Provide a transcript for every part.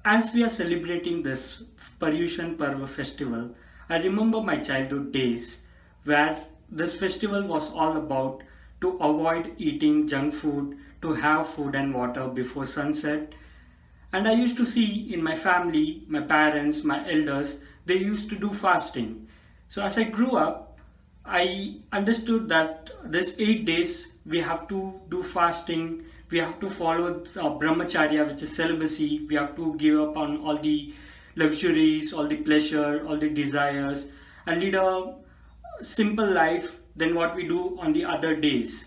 As we are celebrating this Paryushan Parva festival, I remember my childhood days where this festival was all about to avoid eating junk food, to have food and water before sunset. And I used to see in my family, my parents, my elders, they used to do fasting. So as I grew up, I understood that this 8 days we have to do fasting, we have to follow brahmacharya, which is celibacy, we have to give up on all the luxuries, all the pleasure, all the desires, and lead a simple life than what we do on the other days.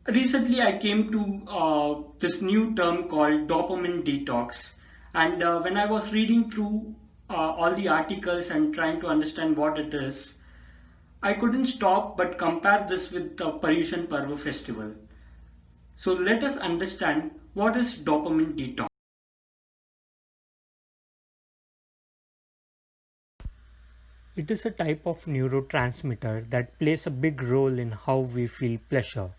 Recently, I came to this new term called dopamine detox, and when I was reading through all the articles and trying to understand what it is, I couldn't stop but compare this with the Paryushan Parva festival. So let us understand what is dopamine detox. It is a type of neurotransmitter that plays a big role in how we feel pleasure.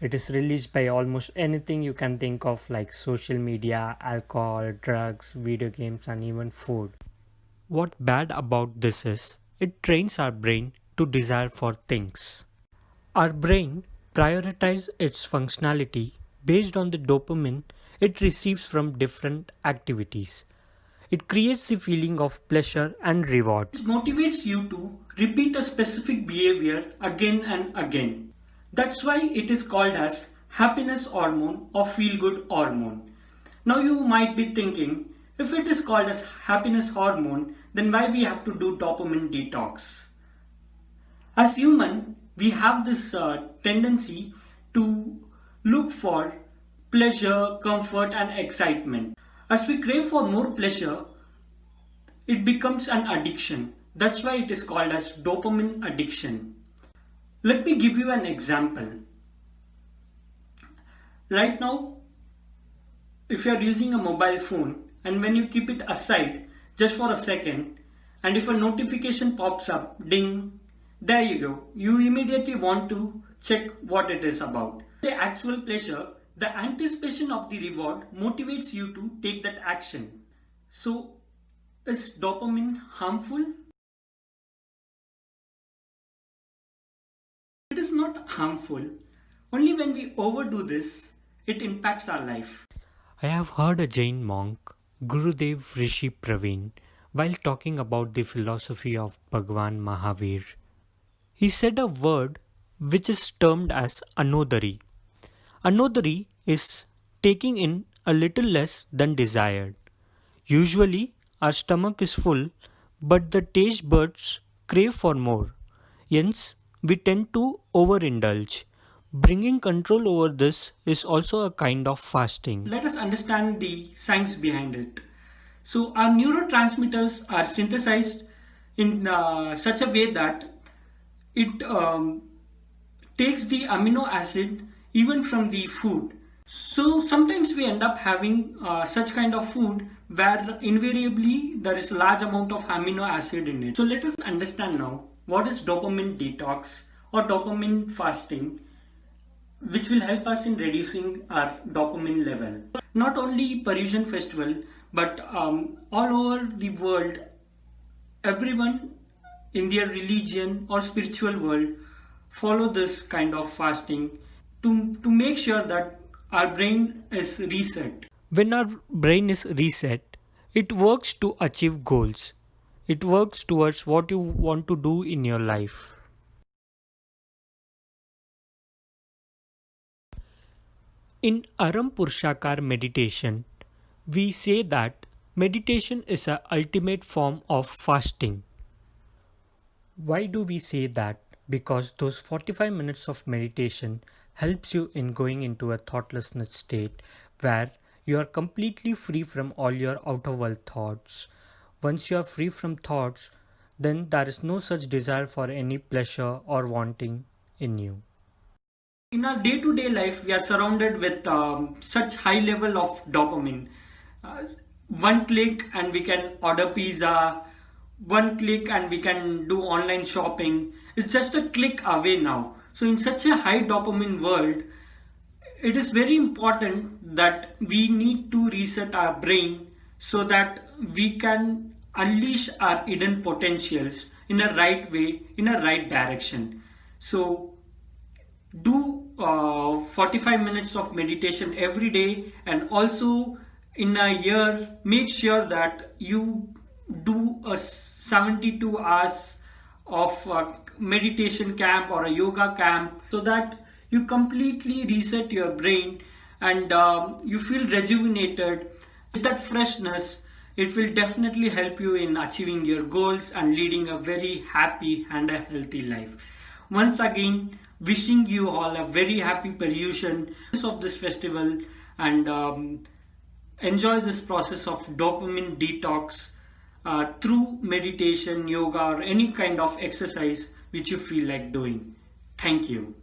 It is released by almost anything you can think of, like social media, alcohol, drugs, video games, and even food. What bad about this is, it trains our brain to desire for things. Our brain prioritizes its functionality based on the dopamine it receives from different activities. It creates the feeling of pleasure and reward. It motivates you to repeat a specific behavior again and again. That's why it is called as happiness hormone or feel good hormone. Now you might be thinking, if it is called as happiness hormone, then why we have to do dopamine detox? As human, we have this tendency to look for pleasure, comfort and excitement. As we crave for more pleasure, it becomes an addiction. That's why it is called as dopamine addiction. Let me give you an example. Right now, if you are using a mobile phone and when you keep it aside just for a second, and if a notification pops up, ding, there you go. You immediately want to check what it is about. The actual pleasure, the anticipation of the reward motivates you to take that action. So, is dopamine harmful? It is not harmful. Only when we overdo this, it impacts our life. I have heard a Jain monk, Gurudev Rishi Praveen, while talking about the philosophy of Bhagwan Mahavir. He said a word which is termed as Unodari. Unodari is taking in a little less than desired. Usually, our stomach is full, but the taste buds crave for more. Hence, we tend to overindulge. Bringing control over this is also a kind of fasting. Let us understand the science behind it. So, our neurotransmitters are synthesized in such a way that it takes the amino acid even from the food. So sometimes we end up having such kind of food where invariably there is a large amount of amino acid in it. So let us understand now what is dopamine detox or dopamine fasting, which will help us in reducing our dopamine level. Not only Parisian festival, but all over the world, everyone in their religion or spiritual world follow this kind of fasting to make sure that our brain is reset. When our brain is reset, it works to achieve goals. It works towards what you want to do in your life. In Arham Purushakar meditation, we say that meditation is an ultimate form of fasting. Why do we say that? Because those 45 minutes of meditation helps you in going into a thoughtlessness state where you are completely free from all your outer world thoughts. Once you are free from thoughts, then there is no such desire for any pleasure or wanting in you. In our day-to-day life, we are surrounded with such high level of dopamine. One click and we can order pizza. One click and we can do online shopping. It's just a click away now. So in such a high dopamine world, it is very important that we need to reset our brain so that we can unleash our hidden potentials in a right way, in a right direction. So do 45 minutes of meditation every day, and also in a year make sure that you do a 72 hours of meditation camp or a yoga camp, so that you completely reset your brain and you feel rejuvenated with that freshness. It will definitely help you in achieving your goals and leading a very happy and a healthy life. Once again, wishing you all a very happy Paryushan of this festival, and enjoy this process of dopamine detox through meditation, yoga, or any kind of exercise which you feel like doing. Thank you.